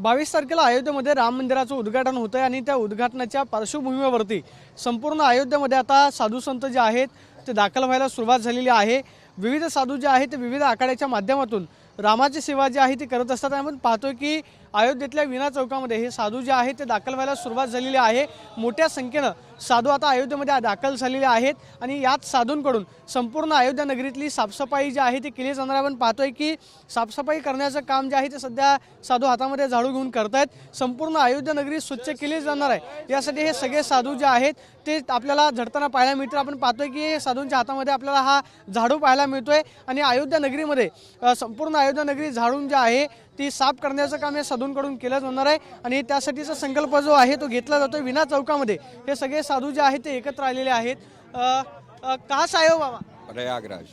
22 तारखेला अयोध्येमध्ये राम मंदिराचं उद्घाटन होतं आहे आणि त्या उद्घाटनाच्या पार्श्वभूमीवरती संपूर्ण अयोध्येमध्ये आता साधू संत जे आहेत ते दाखल व्हायला सुरुवात झालेली आहे। विविध साधू जे आहेत ते विविध आखाड्याच्या माध्यमातून रामाची सेवा जी आहे ती करत असतात। आपण पाहतोय की अयोध्येतल्या विना चौकामध्ये हे साधू जे आहेत ते दाखल व्हायला सुरुवात झालेली आहे। मोठ्या संख्येनं साधू आता अयोध्येमध्ये दाखल झालेले आहेत आणि याच साधूंकडून संपूर्ण अयोध्या नगरीतली साफसफाई जी आहे ती केली जाणार आहे। आपण पाहतोय की साफसफाई करण्याचं काम जे आहे ते सध्या साधू हातामध्ये झाडू घेऊन करतायत। संपूर्ण अयोध्या नगरी स्वच्छ केली जाणार आहे, यासाठी हे सगळे साधू जे आहेत ते आपल्याला झडताना पाहायला मिळतील। आपण पाहतोय की साधूंच्या हातामध्ये आपल्याला हा झाडू पाहायला मिळतोय आणि अयोध्या नगरीमध्ये संपूर्ण अयोध्या नगरी झाडून जे आहे ती साफ करण्याचं काम या साधूंकडून केलं जाणार आहे आणि त्यासाठीचा संकल्प जो आहे तो घेतला जातोय। विना चौकामध्ये हे सगळे साधू जे आहेत ते एकत्र आलेले आहेत। कहाँ से आए हो बाबा? प्रयागराज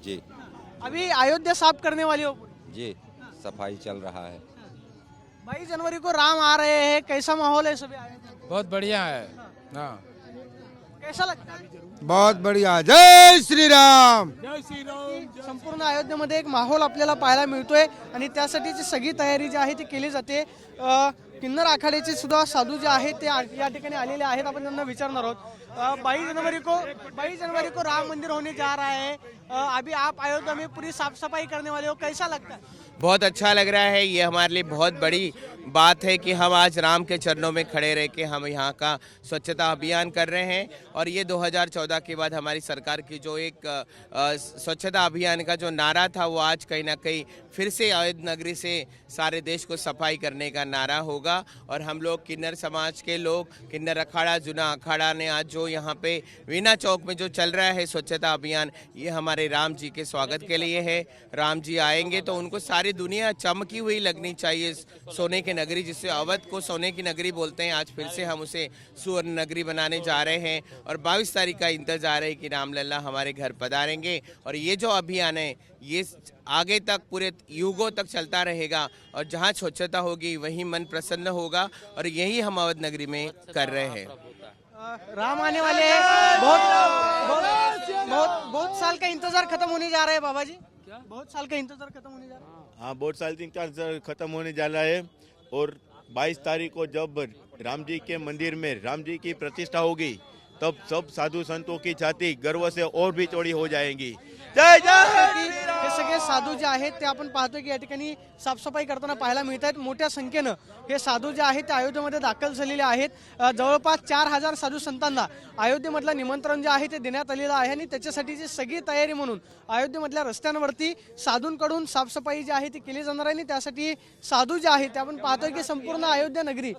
जी। अभी अयोध्या साफ करने वाले हो? जी, सफाई चल रहा है। 22 जनवरी को राम आ रहे हैं, कैसा माहौल है सभी अयोध्या में? बहुत बढ़िया है। हाँ, कैसा लगता है? बहुत बढ़िया। जय श्री राम। संपूर्ण अयोध्येमध्ये एक माहोल आपल्याला पाहायला मिळतोय आणि त्यासाठीची सगळी तयारी जी आहे ती केली जाते। किन्नर आखाड्याचे सुद्धा साधू जे आहेत ते या ठिकाणी आलेले आहेत। आपण त्यांना विचारणार आहोत। 22 जनवरी को राम मंदिर होने जा रहा है, अभी आप अयोध्या में पूरी साफ सफाई करने वाले हो, कैसा लगता है? बहुत अच्छा लग रहा है। ये हमारे लिए बहुत बड़ी बात है कि हम आज राम के चरणों में खड़े रह के हम यहाँ का स्वच्छता अभियान कर रहे हैं और ये 2014 के बाद हमारी सरकार की जो एक स्वच्छता अभियान का जो नारा था वो आज कहीं ना कहीं फिर से अयोध्या नगरी से सारे देश को सफाई करने का नारा होगा। और हम लोग किन्नर समाज के लोग, किन्नर अखाड़ा, जुना अखाड़ा ने आज जो यहाँ पे वीना चौक में जो चल रहा है स्वच्छता अभियान, ये हमारे राम जी के स्वागत के लिए है। राम जी आएंगे तो उनको सारी दुनिया चमकी हुई लगनी चाहिए। सोने की नगरी, जिससे अवध को सोने की नगरी बोलते हैं, आज फिर से हम उसे सुवर्ण नगरी बनाने जा रहे हैं और 22 तारीख का इंतजार है कि रामलला हमारे घर पधारेंगे। और ये जो अभियान है ये आगे तक पूरे युगों तक चलता रहेगा और जहाँ स्वच्छता होगी वहीं मन प्रसन्न होगा और यही हम अवध नगरी में कर रहे हैं। राम आने वाले हैं। बहुत साल का इंतजार खत्म होने जा रहा है बाबा जी। बहुत साल का इंतजार खत्म होने जा रहा है। हाँ, बहुत साल इंतजार खत्म होने जा रहा है और 22 तारीख को जब राम जी के मंदिर में राम जी की प्रतिष्ठा होगी तब सब साधु संतों की छाती गर्व से और भी चौड़ी हो जाएंगी। जय जय। हे सगळे साधू जे आहेत ते आपण पाहतोय की या ठिकाणी साफसफाई करताना पाहायला मिळत आहेत। मोठ्या संख्येनं हे साधू जे आहेत ते अयोध्येमध्ये दाखल झालेले आहेत। जवळपास 4000 साधू संतांना अयोध्येमधलं निमंत्रण जे आहे ते देण्यात आलेलं आहे आणि त्याच्यासाठीची सगळी तयारी म्हणून अयोध्येमधल्या रस्त्यांवरती साधूंकडून साफसफाई जी आहे ती केली जाणार आहे आणि त्यासाठी साधू जे आहेत ते आपण पाहतोय की संपूर्ण अयोध्या नगरी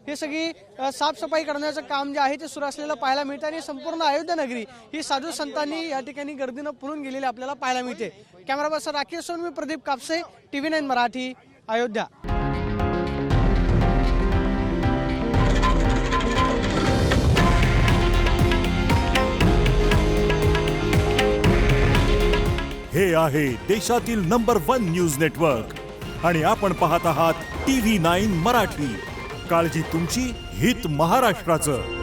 हे सगळी साफसफाई करण्याचं काम जे आहे ते सुरू असलेलं पाहायला मिळतं आणि संपूर्ण अयोध्या नगरी ही साधू संतांनी या ठिकाणी गर्दीनं फुलून गेलेली आपल्याला पाहायला मिळते। कॅमेरा पर्सन राकेश सोन, मी प्रदीप कापसे, TV9 मराठी, अयोध्या। हे आहे देशातील नंबर 1 न्यूज नेटवर्क आणि आपण पाहत आहात TV9 मराठी। काळजी तुमची, हित महाराष्ट्राचं।